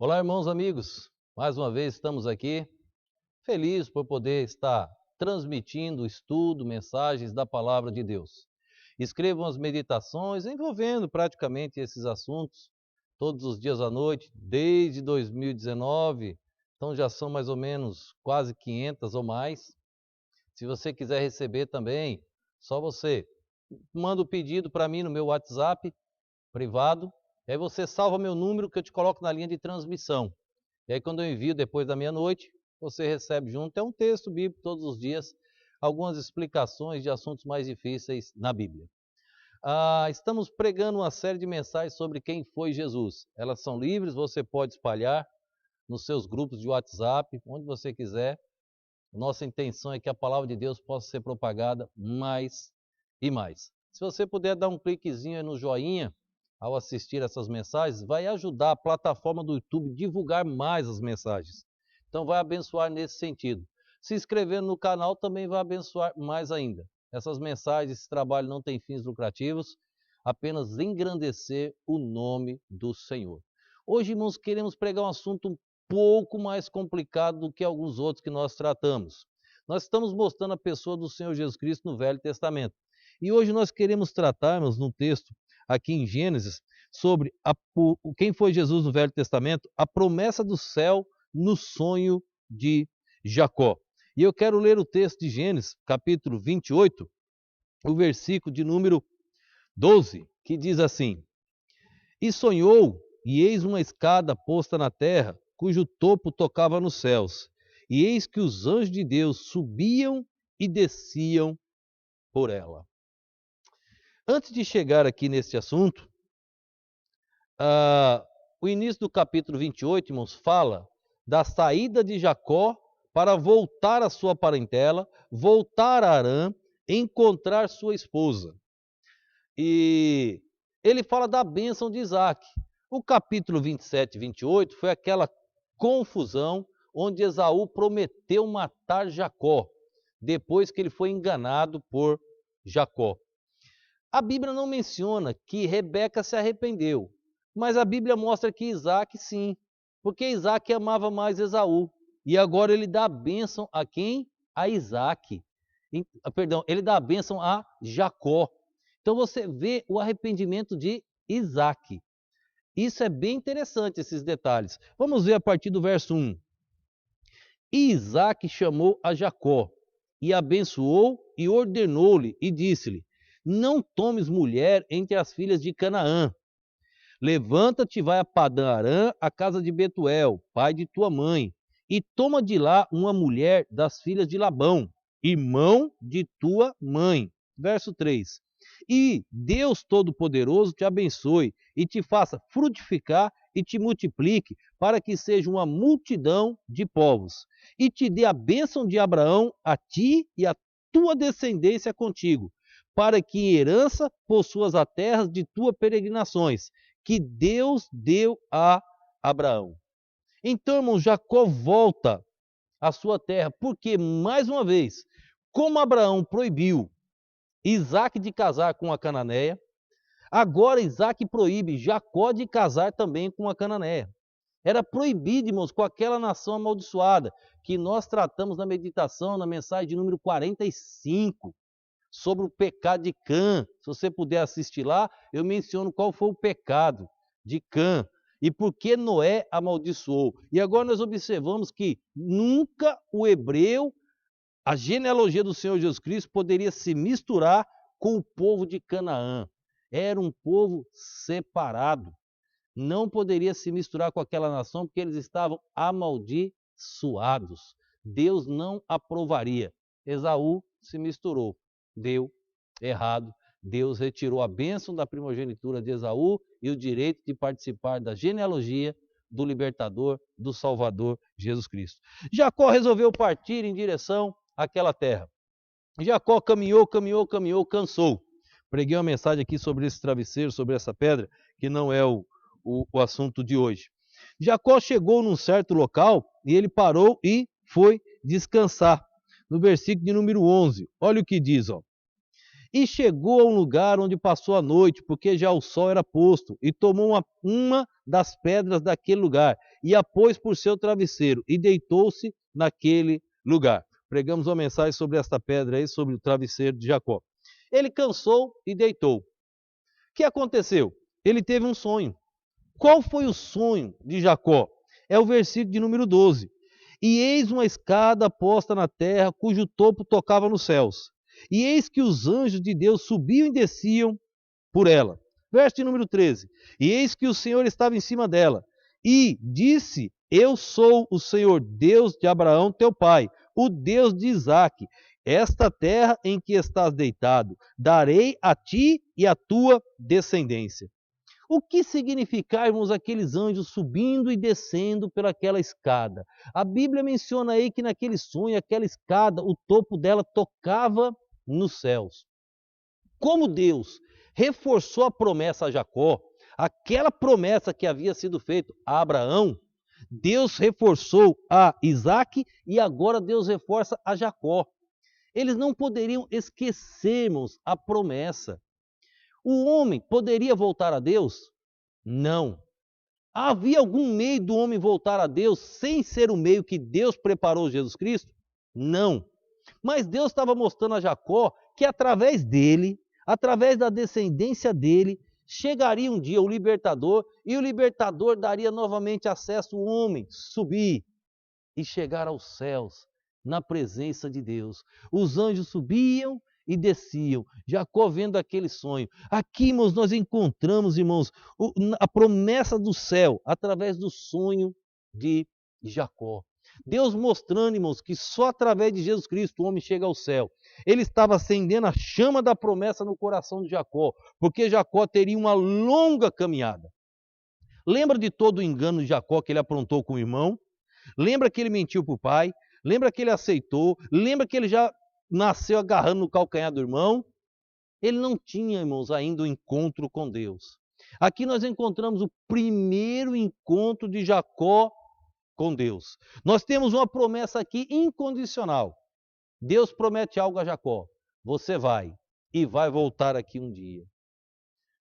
Olá, irmãos, amigos. Mais uma vez estamos aqui, felizes por poder estar transmitindo estudo, mensagens da palavra de Deus. Escrevam as meditações envolvendo praticamente esses assuntos todos os dias à noite, desde 2019. Então já são mais ou menos quase 500 ou mais. Se você quiser receber também, só você manda o pedido para mim no meu WhatsApp privado. E aí você salva meu número que eu te coloco na linha de transmissão. E aí, quando eu envio depois da meia-noite, você recebe junto. É um texto bíblico todos os dias, algumas explicações de assuntos mais difíceis na Bíblia. Estamos pregando uma série de mensagens sobre quem foi Jesus. Elas são livres, você pode espalhar nos seus grupos de WhatsApp, onde você quiser. Nossa intenção é que a palavra de Deus possa ser propagada mais e mais. Se você puder dar um cliquezinho aí no joinha ao assistir essas mensagens, vai ajudar a plataforma do YouTube a divulgar mais as mensagens. Então vai abençoar nesse sentido. Se inscrevendo no canal também vai abençoar mais ainda. Essas mensagens, esse trabalho não tem fins lucrativos, apenas engrandecer o nome do Senhor. Hoje, irmãos, queremos pregar um assunto um pouco mais complicado do que alguns outros que nós tratamos. Nós estamos mostrando a pessoa do Senhor Jesus Cristo no Velho Testamento. E hoje nós queremos tratarmos num texto aqui em Gênesis sobre quem foi Jesus no Velho Testamento, a promessa do céu no sonho de Jacó. E eu quero ler o texto de Gênesis, capítulo 28, o versículo de número 12, que diz assim: E sonhou, e eis uma escada posta na terra, cujo topo tocava nos céus. E eis que os anjos de Deus subiam e desciam por ela. Antes de chegar aqui neste assunto, o início do capítulo 28, irmãos, fala da saída de Jacó para voltar à sua parentela, voltar a Harã, encontrar sua esposa. E ele fala da bênção de Isaac. O capítulo 27 e 28 foi aquela confusão onde Esaú prometeu matar Jacó, depois que ele foi enganado por Jacó. A Bíblia não menciona que Rebeca se arrependeu, mas a Bíblia mostra que Isaac sim, porque Isaac amava mais Esaú. E agora ele dá a bênção a quem? A Isaac. Perdão, ele dá a bênção a Jacó. Então você vê o arrependimento de Isaac. Isso é bem interessante, esses detalhes. Vamos ver a partir do verso 1. E Isaac chamou a Jacó, e abençoou, e ordenou-lhe, e disse-lhe: Não tomes mulher entre as filhas de Canaã. Levanta-te e vai a Padã-Arã, a casa de Betuel, pai de tua mãe, e toma de lá uma mulher das filhas de Labão, irmão de tua mãe. Verso 3. E Deus Todo-Poderoso te abençoe, e te faça frutificar, e te multiplique, para que seja uma multidão de povos, e te dê a bênção de Abraão a ti e a tua descendência contigo, para que em herança possuas as terras de tuas peregrinações, que Deus deu a Abraão. Então, irmão, Jacó volta à sua terra, porque, mais uma vez, como Abraão proibiu Isaac de casar com a cananeia, agora Isaac proíbe Jacó de casar também com a cananeia. Era proibido, irmãos, com aquela nação amaldiçoada, que nós tratamos na meditação, na mensagem de número 45, sobre o pecado de Cã. Se você puder assistir lá, eu menciono qual foi o pecado de Cã e por que Noé amaldiçoou. E agora nós observamos que nunca o hebreu, a genealogia do Senhor Jesus Cristo, poderia se misturar com o povo de Canaã. Era um povo separado. Não poderia se misturar com aquela nação porque eles estavam amaldiçoados. Deus não aprovaria. Esaú se misturou. Deu errado. Deus retirou a bênção da primogenitura de Esaú e o direito de participar da genealogia do libertador, do Salvador, Jesus Cristo. Jacó resolveu partir em direção àquela terra. Jacó caminhou, cansou. Preguei uma mensagem aqui sobre esse travesseiro, sobre essa pedra, que não é o assunto de hoje. Jacó chegou num certo local e ele parou e foi descansar. No versículo de número 11, olha o que diz, ó. E chegou a um lugar onde passou a noite, porque já o sol era posto, e tomou uma das pedras daquele lugar, e a pôs por seu travesseiro, e deitou-se naquele lugar. Pregamos uma mensagem sobre esta pedra aí, sobre o travesseiro de Jacó. Ele cansou e deitou. O que aconteceu? Ele teve um sonho. Qual foi o sonho de Jacó? É o versículo de número 12. E eis uma escada posta na terra, cujo topo tocava nos céus. E eis que os anjos de Deus subiam e desciam por ela. Verso de número 13. E eis que o Senhor estava em cima dela. E disse: Eu sou o Senhor Deus de Abraão, teu pai, o Deus de Isaque. Esta terra em que estás deitado, darei a ti e à tua descendência. O que significavam aqueles anjos subindo e descendo pelaquela escada? A Bíblia menciona aí que naquele sonho, aquela escada, o topo dela tocava nos céus. Como Deus reforçou a promessa a Jacó, aquela promessa que havia sido feita a Abraão, Deus reforçou a Isaque e agora Deus reforça a Jacó. Eles não poderiam esquecermos a promessa. O homem poderia voltar a Deus? Não. Havia algum meio do homem voltar a Deus sem ser o meio que Deus preparou Jesus Cristo? Não. Mas Deus estava mostrando a Jacó que através dele, através da descendência dele, chegaria um dia o libertador e o libertador daria novamente acesso ao homem subir e chegar aos céus na presença de Deus. Os anjos subiam e desciam. Jacó vendo aquele sonho. Aqui, irmãos, nós encontramos, irmãos, a promessa do céu através do sonho de Jacó. Deus mostrando, irmãos, que só através de Jesus Cristo o homem chega ao céu. Ele estava acendendo a chama da promessa no coração de Jacó, porque Jacó teria uma longa caminhada. Lembra de todo o engano de Jacó que ele aprontou com o irmão? Lembra que ele mentiu para o pai? Lembra que ele aceitou? Lembra que ele já nasceu agarrando no calcanhar do irmão? Ele não tinha, irmãos, ainda o encontro com Deus. Aqui nós encontramos o primeiro encontro de Jacó com Deus. Nós temos uma promessa aqui incondicional. Deus promete algo a Jacó. Você vai e vai voltar aqui um dia.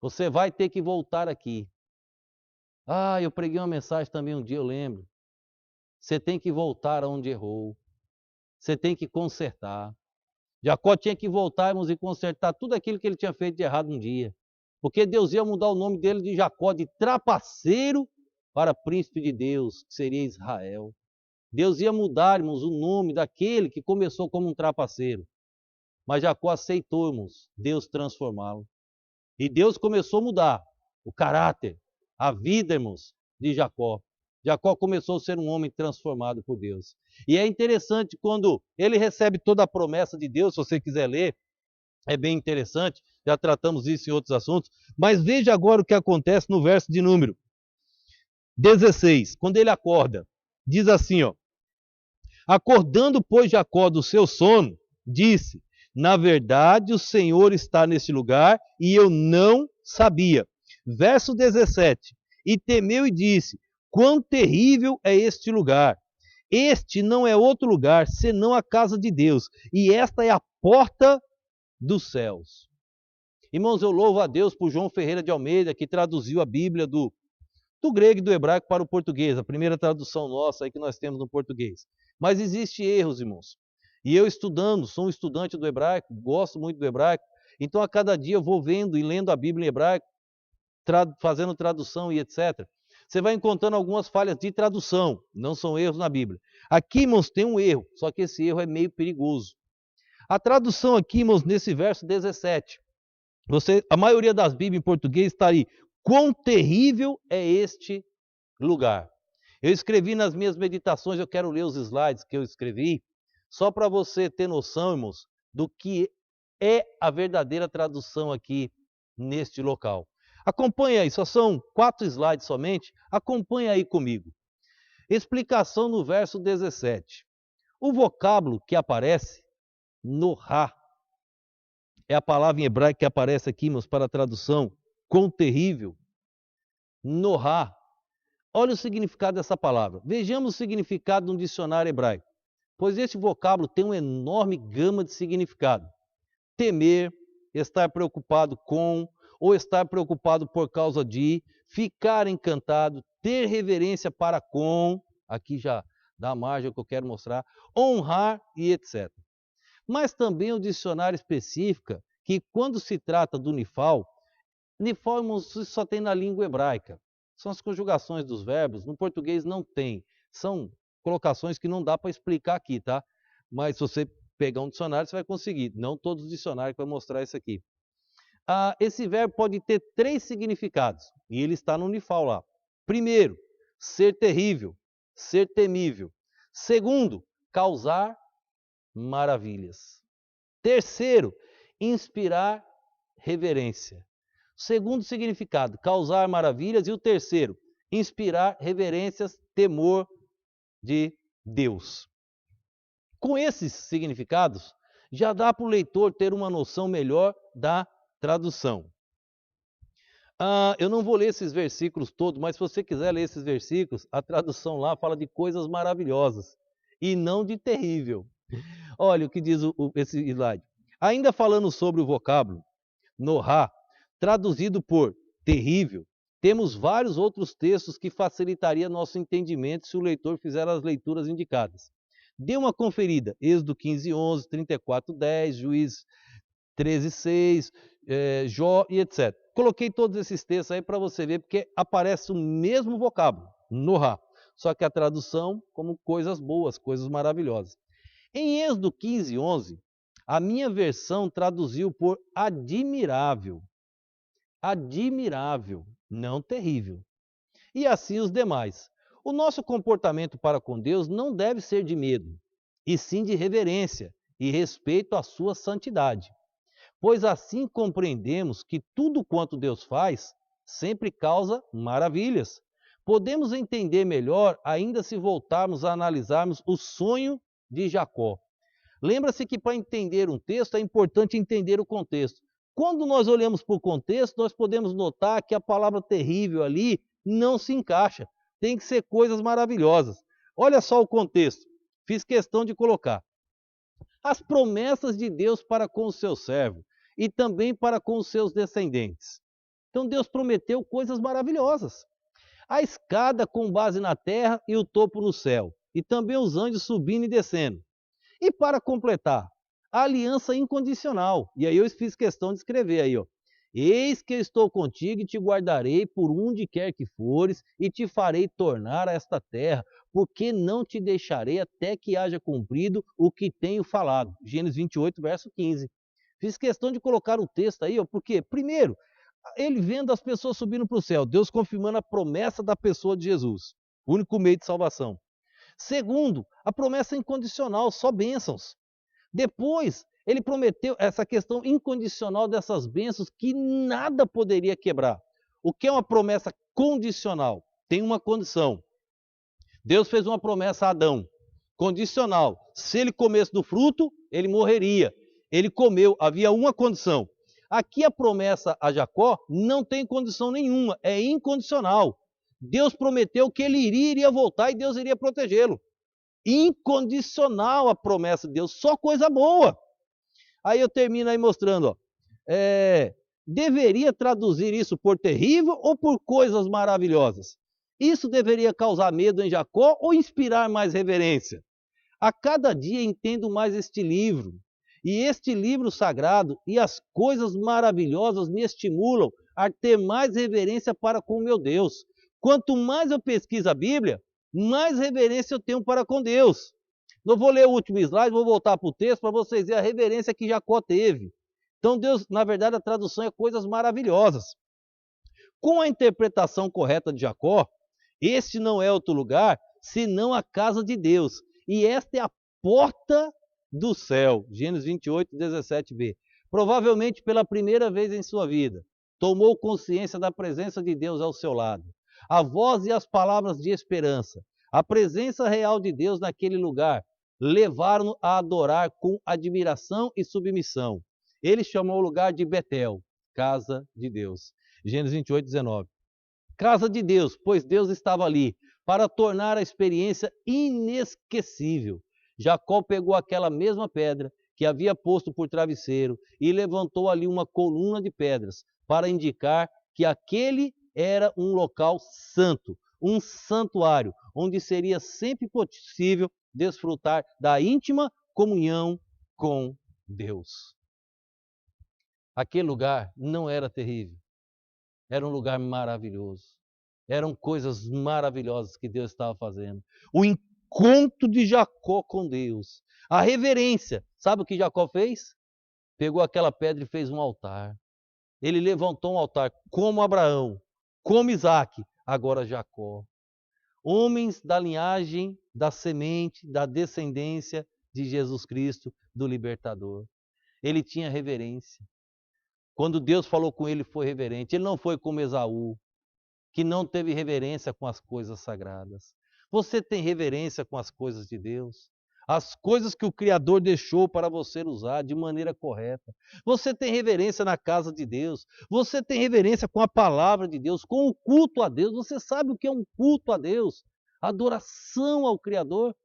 Você vai ter que voltar aqui. Eu preguei uma mensagem também um dia, eu lembro. Você tem que voltar aonde errou. Você tem que consertar. Jacó tinha que voltar, irmãos, e consertar tudo aquilo que ele tinha feito de errado um dia. Porque Deus ia mudar o nome dele de Jacó, de trapaceiro, para príncipe de Deus, que seria Israel. Deus ia mudar, irmãos, o nome daquele que começou como um trapaceiro. Mas Jacó aceitou, irmãos, Deus transformá-lo. E Deus começou a mudar o caráter, a vida, irmãos, de Jacó. Jacó começou a ser um homem transformado por Deus. E é interessante quando ele recebe toda a promessa de Deus, se você quiser ler, é bem interessante, já tratamos isso em outros assuntos, mas veja agora o que acontece no verso de número 16, quando ele acorda, diz assim, ó: acordando, pois, Jacó do seu sono, disse: na verdade o Senhor está neste lugar e eu não sabia. Verso 17, e temeu e disse: quão terrível é este lugar! Este não é outro lugar, senão a casa de Deus, e esta é a porta dos céus. Irmãos, eu louvo a Deus por João Ferreira de Almeida, que traduziu a Bíblia do grego e do hebraico para o português, a primeira tradução nossa aí que nós temos no português. Mas existem erros, irmãos. E eu estudando, sou um estudante do hebraico, gosto muito do hebraico, então a cada dia eu vou vendo e lendo a Bíblia em hebraico, fazendo tradução e etc. Você vai encontrando algumas falhas de tradução, não são erros na Bíblia. Aqui, irmãos, tem um erro, só que esse erro é meio perigoso. A tradução aqui, irmãos, nesse verso 17, a maioria das Bíblias em português está aí: quão terrível é este lugar. Eu escrevi nas minhas meditações, eu quero ler os slides que eu escrevi, só para você ter noção, irmãos, do que é a verdadeira tradução aqui neste local. Acompanha aí, só são 4 slides somente, acompanha aí comigo. Explicação no verso 17. O vocábulo que aparece, Nohá, é a palavra em hebraico que aparece aqui, irmãos, para a tradução, quão terrível. Nohá. Olha o significado dessa palavra. Vejamos o significado de um dicionário hebraico. Pois este vocábulo tem uma enorme gama de significado. Temer, estar preocupado com, ou estar preocupado por causa de, ficar encantado, ter reverência para com, aqui já dá margem ao que eu quero mostrar, honrar e etc. Mas também o dicionário especifica que quando se trata do nifal, nifal, irmãos, só tem na língua hebraica. São as conjugações dos verbos, no português não tem. São colocações que não dá para explicar aqui, tá? Mas se você pegar um dicionário, você vai conseguir. Não todos os dicionários vão mostrar isso aqui. Esse verbo pode ter 3 significados, e ele está no nifal lá. Primeiro, ser terrível, ser temível. Segundo, causar maravilhas. Terceiro, inspirar reverência. Segundo significado, causar maravilhas. E o terceiro, inspirar reverências, temor de Deus. Com esses significados, já dá para o leitor ter uma noção melhor da tradução. Eu não vou ler esses versículos todos, mas se você quiser ler esses versículos, a tradução lá fala de coisas maravilhosas e não de terrível. Olha o que diz esse slide. Ainda falando sobre o vocábulo, Nohá, traduzido por terrível, temos vários outros textos que facilitaria nosso entendimento se o leitor fizer as leituras indicadas. Dê uma conferida, Êxodo 15:11, 34:10, Juízes 13:6, Jó e etc. Coloquei todos esses textos aí para você ver, porque aparece o mesmo vocábulo, Nohá, só que a tradução como coisas boas, coisas maravilhosas. Em Êxodo 15:11, a minha versão traduziu por admirável. Admirável, não terrível. E assim os demais. O nosso comportamento para com Deus não deve ser de medo, e sim de reverência e respeito à sua santidade. Pois assim compreendemos que tudo quanto Deus faz sempre causa maravilhas. Podemos entender melhor ainda se voltarmos a analisarmos o sonho de Jacó. Lembra-se que para entender um texto é importante entender o contexto. Quando nós olhamos para o contexto, nós podemos notar que a palavra terrível ali não se encaixa. Tem que ser coisas maravilhosas. Olha só o contexto. Fiz questão de colocar. As promessas de Deus para com o seu servo e também para com os seus descendentes. Então Deus prometeu coisas maravilhosas. A escada com base na terra e o topo no céu. E também os anjos subindo e descendo. E para completar, a aliança incondicional. E aí eu fiz questão de escrever aí, ó. Eis que eu estou contigo e te guardarei por onde quer que fores e te farei tornar a esta terra, porque não te deixarei até que haja cumprido o que tenho falado. Gênesis 28, verso 15. Fiz questão de colocar o texto aí, ó, porque, primeiro, ele vendo as pessoas subindo para o céu, Deus confirmando a promessa da pessoa de Jesus, o único meio de salvação. Segundo, a promessa incondicional, só bênçãos. Depois, ele prometeu essa questão incondicional dessas bênçãos que nada poderia quebrar. O que é uma promessa condicional? Tem uma condição. Deus fez uma promessa a Adão, condicional. Se ele comesse do fruto, ele morreria. Ele comeu, havia uma condição. Aqui a promessa a Jacó não tem condição nenhuma, é incondicional. Deus prometeu que ele iria voltar e Deus iria protegê-lo. Incondicional a promessa de Deus, só coisa boa. Aí eu termino aí mostrando, ó, deveria traduzir isso por terrível ou por coisas maravilhosas? Isso deveria causar medo em Jacó ou inspirar mais reverência? A cada dia entendo mais este livro. E este livro sagrado e as coisas maravilhosas me estimulam a ter mais reverência para com o meu Deus. Quanto mais eu pesquiso a Bíblia, mais reverência eu tenho para com Deus. Não vou ler o último slide, vou voltar para o texto para vocês verem a reverência que Jacó teve. Então Deus, na verdade, a tradução é coisas maravilhosas. Com a interpretação correta de Jacó, este não é outro lugar senão a casa de Deus. E esta é a porta do céu. Gênesis 28, 17b. Provavelmente pela primeira vez em sua vida, tomou consciência da presença de Deus ao seu lado. A voz e as palavras de esperança, a presença real de Deus naquele lugar, levaram-no a adorar com admiração e submissão. Ele chamou o lugar de Betel, casa de Deus. Gênesis 28, 19. Casa de Deus, pois Deus estava ali, para tornar a experiência inesquecível. Jacó pegou aquela mesma pedra que havia posto por travesseiro e levantou ali uma coluna de pedras, para indicar que aquele era um local santo, um santuário, onde seria sempre possível desfrutar da íntima comunhão com Deus. Aquele lugar não era terrível, era um lugar maravilhoso. Eram coisas maravilhosas que Deus estava fazendo. O encontro de Jacó com Deus, a reverência. Sabe o que Jacó fez? Pegou aquela pedra e fez um altar. Ele levantou um altar, como Abraão, como Isaac, agora Jacó. Homens da linhagem, da semente, da descendência de Jesus Cristo, do libertador. Ele tinha reverência. Quando Deus falou com ele, foi reverente. Ele não foi como Esaú, que não teve reverência com as coisas sagradas. Você tem reverência com as coisas de Deus? As coisas que o Criador deixou para você usar de maneira correta. Você tem reverência na casa de Deus. Você tem reverência com a palavra de Deus, com o culto a Deus. Você sabe o que é um culto a Deus? Adoração ao Criador.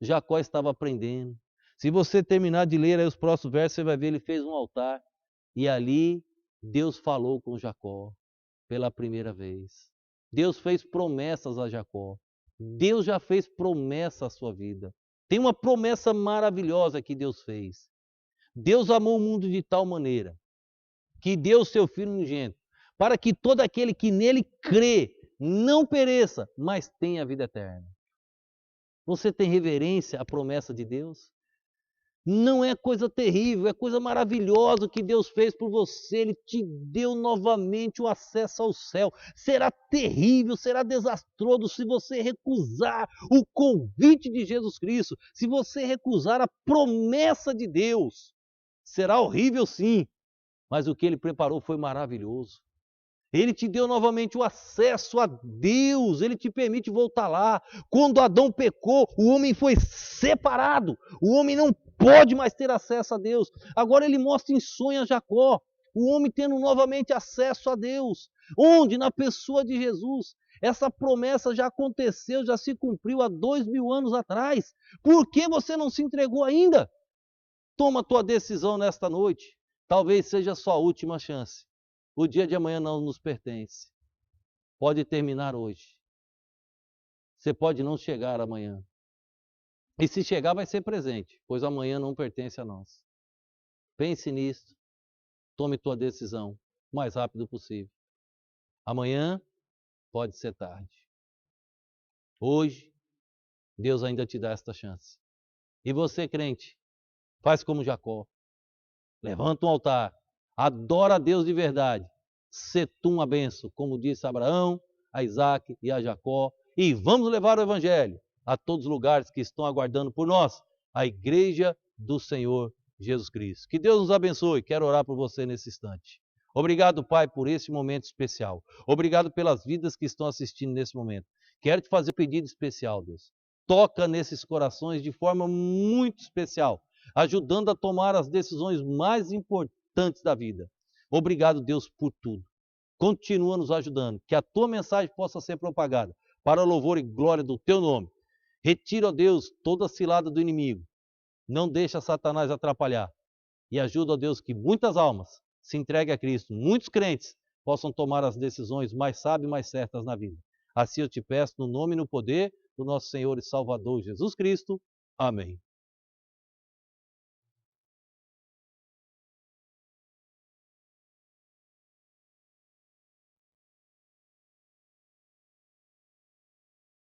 Jacó estava aprendendo. Se você terminar de ler aí os próximos versos, você vai ver, ele fez um altar. E ali Deus falou com Jacó pela primeira vez. Deus fez promessas a Jacó. Deus já fez promessa à sua vida. Tem uma promessa maravilhosa que Deus fez. Deus amou o mundo de tal maneira que deu o seu Filho unigênito, para que todo aquele que nele crê não pereça, mas tenha a vida eterna. Você tem reverência à promessa de Deus? Não é coisa terrível, é coisa maravilhosa que Deus fez por você. Ele te deu novamente o acesso ao céu. Será terrível, será desastroso se você recusar o convite de Jesus Cristo. Se você recusar a promessa de Deus, será horrível sim, mas o que Ele preparou foi maravilhoso. Ele te deu novamente o acesso a Deus, Ele te permite voltar lá. Quando Adão pecou, o homem foi separado, o homem não pode mais ter acesso a Deus. Agora Ele mostra em sonho a Jacó, o homem tendo novamente acesso a Deus. Onde? Na pessoa de Jesus. Essa promessa já aconteceu, já se cumpriu há 2000 anos atrás. Por que você não se entregou ainda? Toma a tua decisão nesta noite. Talvez seja a sua última chance. O dia de amanhã não nos pertence. Pode terminar hoje. Você pode não chegar amanhã. E se chegar, vai ser presente, pois amanhã não pertence a nós. Pense nisso. Tome tua decisão o mais rápido possível. Amanhã pode ser tarde. Hoje, Deus ainda te dá esta chance. E você, crente, faz como Jacó. Levanta um altar. Adora a Deus de verdade. Sê tu uma bênção, como disse Abraão, a Isaac e a Jacó. E vamos levar o Evangelho a todos os lugares que estão aguardando por nós, a Igreja do Senhor Jesus Cristo. Que Deus nos abençoe. Quero orar por você nesse instante. Obrigado, Pai, por esse momento especial. Obrigado pelas vidas que estão assistindo nesse momento. Quero te fazer um pedido especial, Deus. Toca nesses corações de forma muito especial, ajudando a tomar as decisões mais importantes da vida. Obrigado, Deus, por tudo. Continua nos ajudando, que a tua mensagem possa ser propagada para louvor e glória do teu nome. Retira, ó Deus, toda a cilada do inimigo. Não deixa Satanás atrapalhar. E ajuda, ó Deus, que muitas almas se entreguem a Cristo, muitos crentes possam tomar as decisões mais sábias e mais certas na vida. Assim eu te peço, no nome e no poder do nosso Senhor e Salvador Jesus Cristo. Amém.